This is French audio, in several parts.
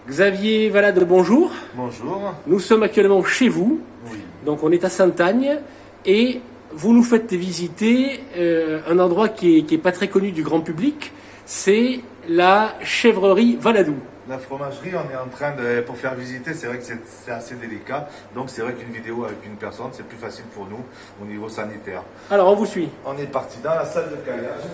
Xavier Valade, bonjour. Bonjour. Nous sommes actuellement chez vous, Oui. donc on est à Sainte-Agne, et vous nous faites visiter un endroit qui est pas très connu du grand public, c'est la chèvrerie Valadou. La fromagerie, on est en train de, pour faire visiter, c'est vrai que c'est assez délicat. Donc c'est vrai qu'une vidéo avec une personne, c'est plus facile pour nous au niveau sanitaire. Alors on vous suit. On est parti dans la salle de caillage.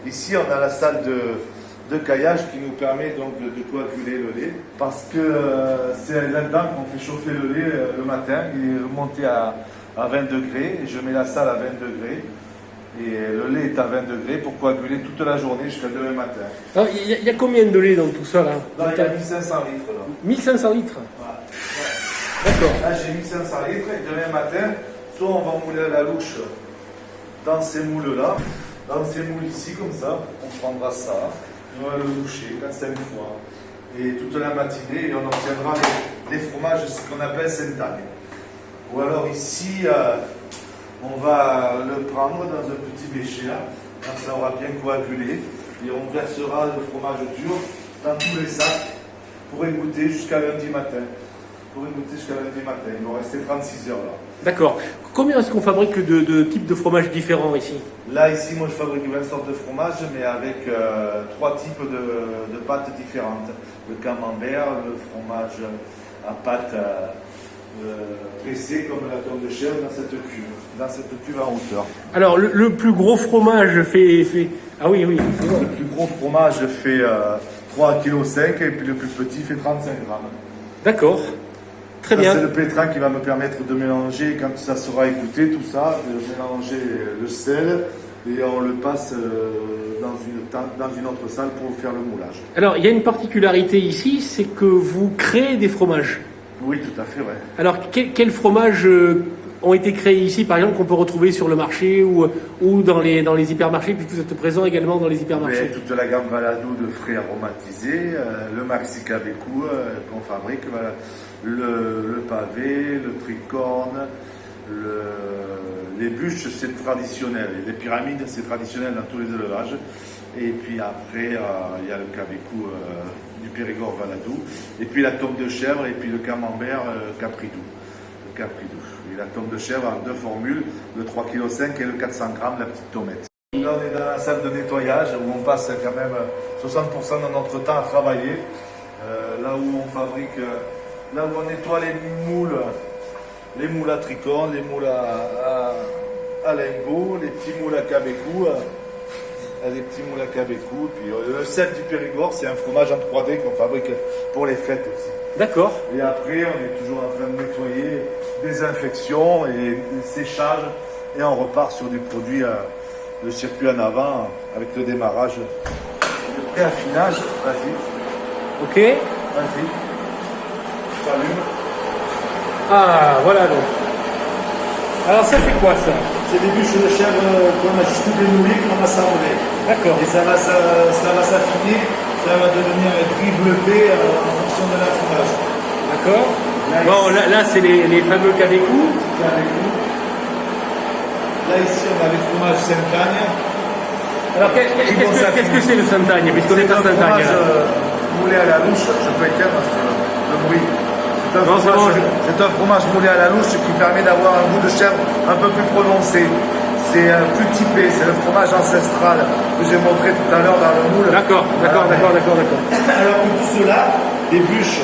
Ici, on a la salle de caillage qui nous permet donc de coaguler le lait. Parce que c'est là-dedans qu'on fait chauffer le lait le matin. Il est remonté à 20 degrés et je mets la salle à 20 degrés. Et le lait est à 20 degrés pour coaguler toute la journée jusqu'à demain matin. Alors, il y a combien de lait dans tout ça là? Là, il y a 1500 litres. Là. 1500 litres. Voilà. D'accord. Là, j'ai 1500 litres et demain matin, soit on va mouler à la louche dans ces moules-là, dans ces moules ici, comme ça, on prendra ça, on va le loucher 4-5 fois. Et toute la matinée, et on obtiendra les fromages, ce qu'on appelle Sainte-Agne. Ou alors ici, on va le prendre dans un petit bécher, là, ça aura bien coagulé, et on versera le fromage dur dans tous les sacs pour égoutter jusqu'à lundi matin. Il va rester 36 heures là. D'accord. Combien est-ce qu'on fabrique de types de fromages différents ici? Là, ici, moi je fabrique 20 sortes de fromages, mais avec 3 types de pâtes différentes. Le camembert, le fromage à pâte pressée comme la tombe de chèvre dans cette cuve en hauteur. Alors le plus gros fromage fait... Ah oui, oui. Le plus gros fromage fait 3,5 kg et puis le plus petit fait 35 grammes. D'accord. Très Ça, bien. c'est le pétrin qui va me permettre de mélanger, quand ça sera égoutté, tout ça, de mélanger le sel et on le passe dans une autre salle pour faire le moulage. Alors, il y a une particularité ici, c'est que vous créez des fromages. Oui, tout à fait, ouais. Alors, quels fromages ont été créés ici, par exemple, qu'on peut retrouver sur le marché ou dans les hypermarchés, puisque vous êtes présent également dans les hypermarchés? Mais toute la gamme Valadou de frais aromatisés, le Maxi Cabecou qu'on fabrique, voilà, le pavé, le tricorne, les bûches, c'est traditionnel. Et les pyramides, c'est traditionnel dans tous les élevages. Et puis après, il y a le Cabecou du Périgord Valadou. Et puis la tombe de chèvre et puis le camembert Capridou. Et la tombe de chèvre a 2 formules, le 3,5 kg et le 400 g, la petite tomate. Là, on est dans la salle de nettoyage où on passe quand même 60% de notre temps à travailler. Là où on fabrique, là où on nettoie les moules à tricorne, les moules à lingots, les petits moules à cabecou. Puis le sel du Périgord, c'est un fromage en 3D qu'on fabrique pour les fêtes aussi. D'accord. Et après, on est toujours en train de nettoyer, désinfection et séchage. Et on repart sur du produit, le circuit en avant, avec le démarrage. Le pré-affinage, vas-y. Ok. Vas-y. J'allume. Ah, voilà donc. Alors, ça fait quoi ça? C'est des bûches de chèvre qu'on a juste démoulées, qu'on a sablées. D'accord. Et ça va s'affiner, ça va devenir gris bleuté en fonction de l'affinage. D'accord. Bon, là c'est les fameux cabecou. Là, ici, on a les fromages Sainte-Agne. Alors, qu'est-ce que c'est le Sainte-Agne, puisqu'on est à Sainte-Agne? Moulé à la louche, je peux éteindre le bruit. C'est un fromage moulé à la louche qui permet d'avoir un goût de chèvre un peu plus prononcé. C'est plus typé, c'est le fromage ancestral que j'ai montré tout à l'heure dans le moule. D'accord. Alors que tout cela, les bûches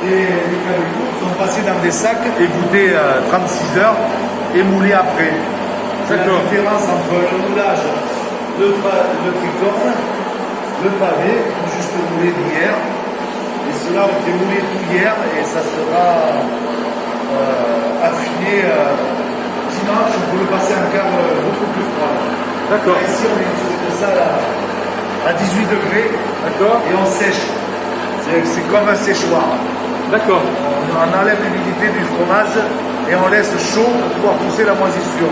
et les cabecous sont passés dans des sacs égouttés 36 heures et moulés après. C'est la différence entre le moulage, le tricorne, le pavé, juste moulé d'hier. Et cela ont été moulés tout hier et ça sera affiné dimanche pour le passer en cave beaucoup plus froid. D'accord. Ici on est sur une salle à 18 degrés. D'accord. Et on sèche. C'est comme un séchoir. D'accord. On enlève l'humidité du fromage et on laisse chaud pour pouvoir pousser la moisissure.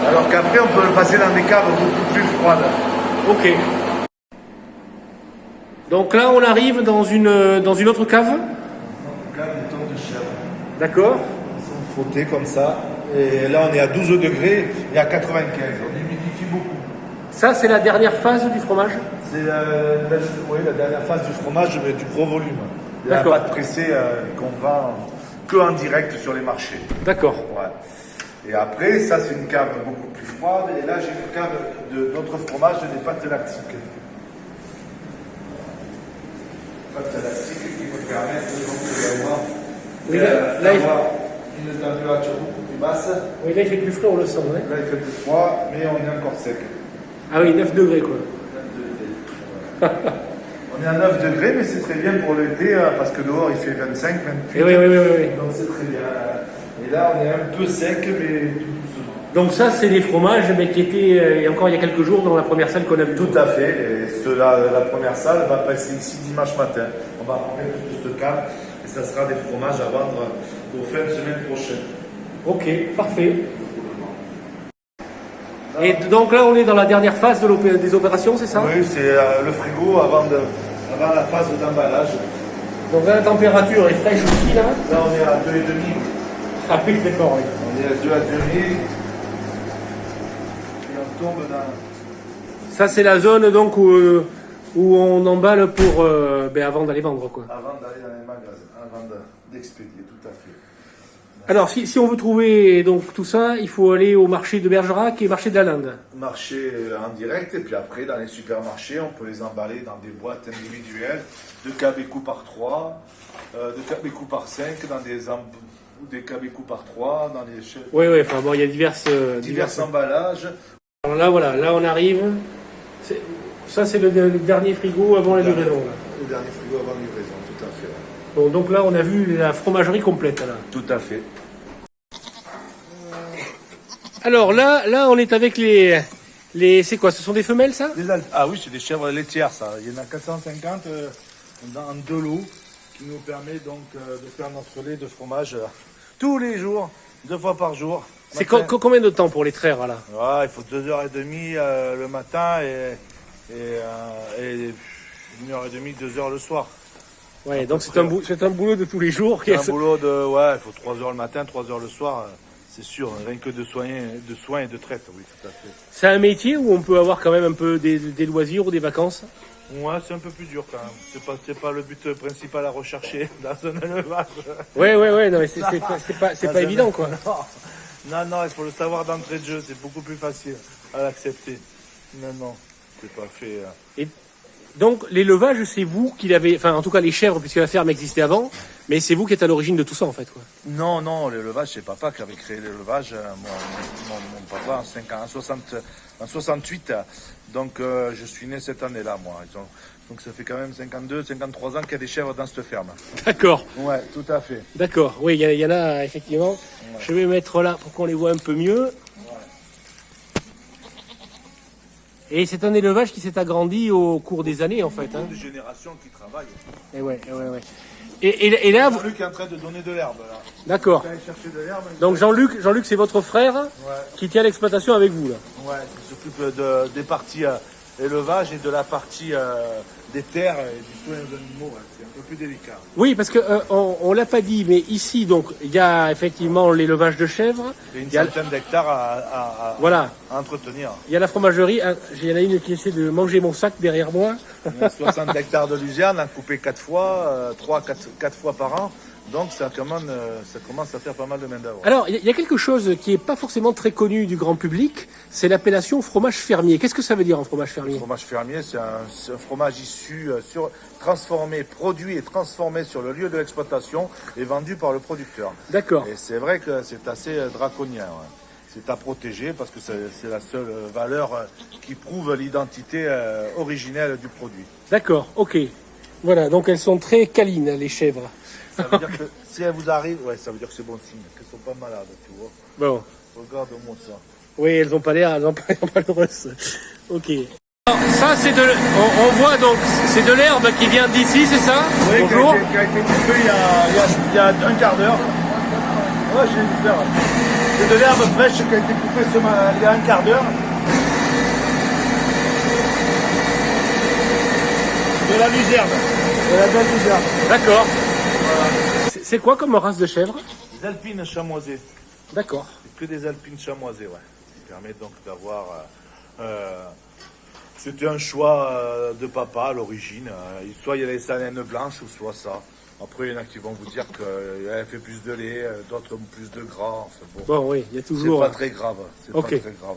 Alors qu'après on peut le passer dans des caves beaucoup plus froides. Ok. Donc là, on arrive dans une autre cave. Cave de tombe de chèvre. D'accord. Ils sont frottés comme ça. Et là, on est à 12 degrés et à 95. On humidifie beaucoup. Ça, c'est la dernière phase du fromage? C'est C'est la dernière phase du fromage, mais du gros volume. Il n'y a D'accord. pas de pressé qu'on vend que en direct sur les marchés. D'accord. Ouais. Et après, ça c'est une cave beaucoup plus froide. Et là, j'ai une cave de notre fromage, des pâtes lactiques. Pâtes lactiques qui me permettent d'avoir Oui, là, une température beaucoup plus basse. Oui, là il fait plus frais, on le sent. Ouais. Là, il fait plus froid, mais on est encore sec. Ah oui, 9 degrés quoi. 9 degrés. On est à 9 degrés, mais c'est très bien pour l'été, parce que dehors il fait 25, 28. Et oui. Donc c'est très bien. Et là, on est un peu sec, mais tout doucement. Donc ça, c'est des fromages, mais qui étaient encore il y a quelques jours dans la première salle qu'on a vue. Tout à fait. Et cela, la première salle va passer ici dimanche matin. On va remplir tout ce camp et ça sera des fromages à vendre pour fin de semaine prochaine. Ok, parfait. Et donc là, on est dans la dernière phase des opérations, c'est ça? Oui, c'est le frigo avant la phase d'emballage. Donc là, la température est fraîche aussi, là? Là, on est à 2,5. Ah oui, d'accord, oui. On est à 2 à 2,5. Et on tombe dans... Ça, c'est la zone donc où on emballe pour avant d'aller vendre, quoi. Avant d'aller dans les magasins, avant d'expédier, tout à fait. Alors, si on veut trouver donc tout ça, il faut aller au marché de Bergerac et marché de la Lande. Marché en direct, et puis après, dans les supermarchés, on peut les emballer dans des boîtes individuelles, de cabécou par 3, de cabécou par 5, dans des cabécous par 3, dans les Oui, enfin bon, il y a divers emballages. Alors là, voilà, là on arrive. Ça, c'est le dernier frigo avant la livraison. Là. Le dernier frigo avant livraison, tout à fait. Bon, donc là, on a vu la fromagerie complète. Là. Tout à fait. Alors là, on est avec les c'est quoi? Ce sont des femelles, ça? Ah oui, c'est des chèvres laitières, ça. Il y en a 450 en 2 lots qui nous permet donc de faire notre lait de fromage tous les jours, 2 fois par jour. C'est combien de temps pour les traire, là? Il faut 2h30 le matin et 1h30, 2h le soir. Ouais, donc c'est un boulot de tous les jours. C'est un boulot il faut 3h le matin, 3h le soir. C'est sûr, rien que de soins et de traite, oui, tout à fait. C'est un métier où on peut avoir quand même un peu des loisirs ou des vacances? Ouais, c'est un peu plus dur quand même. C'est pas le but principal à rechercher dans un élevage. Ouais, non mais c'est pas évident, quoi. Non, il faut le savoir d'entrée de jeu, c'est beaucoup plus facile à l'accepter. Non, c'est pas fait. Et donc l'élevage, c'est vous qui l'avez, enfin en tout cas les chèvres, puisque la ferme existait avant, mais c'est vous qui êtes à l'origine de tout ça en fait, quoi. Non, l'élevage, c'est papa qui avait créé l'élevage. Mon papa en 68, donc je suis né cette année-là, moi. Donc ça fait quand même 53 ans qu'il y a des chèvres dans cette ferme. D'accord. Ouais, tout à fait. D'accord, oui, il y en a effectivement. Ouais. Je vais mettre là pour qu'on les voit un peu mieux. Ouais. Et c'est un élevage qui s'est agrandi au cours des années en fait. Beaucoup de générations qui travaillent. Et ouais. Et là, Jean-Luc est en train de donner de l'herbe là. D'accord. Donc Jean-Luc, c'est votre frère qui tient l'exploitation avec vous là. Ouais, qui s'occupe des parties élevage et de la partie des terres et du soin des animaux. Ouais. C'est un peu plus délicat. Oui, parce que on l'a pas dit, mais ici donc il y a effectivement l'élevage de chèvres. Il y a une centaine d'hectares à entretenir. Il y a la fromagerie. Il y en a une qui essaie de manger mon sac derrière moi. Il y a 60 hectares de luzerne à couper 4 fois, 3-4 fois par an. Donc ça commence à faire pas mal de main d'œuvre. Alors, il y a quelque chose qui n'est pas forcément très connu du grand public, c'est l'appellation fromage fermier. Qu'est-ce que ça veut dire un fromage fermier? Le fromage fermier, c'est un fromage issu, produit et transformé sur le lieu de l'exploitation et vendu par le producteur. D'accord. Et c'est vrai que c'est assez draconien. Ouais. C'est à protéger parce que c'est la seule valeur qui prouve l'identité originelle du produit. D'accord, ok. Voilà, donc elles sont très câlines, les chèvres. Ça veut dire que si elles vous arrivent, ça veut dire que c'est bon signe, qu'elles sont pas malades, tu vois. Bon. Regarde-moi ça. Oui, elles ont pas l'air malheureuses. Ok. Alors, ça, on voit donc, c'est de l'herbe qui vient d'ici, c'est ça? Oui, bonjour. Qui a été coupée il y a un quart d'heure. Ouais, j'ai dû faire. C'est de l'herbe fraîche qui a été coupée il y a un quart d'heure. De la luzerne. De la belle luzerne. D'accord. Voilà. C'est quoi comme race de chèvre? Des alpines chamoisées. D'accord. C'est que des alpines chamoisées, ouais. Ça permet donc d'avoir C'était un choix de papa à l'origine. Soit il y a les salines blanches ou soit ça. Après, il y en a qui vont vous dire qu'elle fait plus de lait, d'autres plus de gras. Enfin, Bon, oui, il y a c'est toujours. pas très grave. C'est Ok. pas très grave.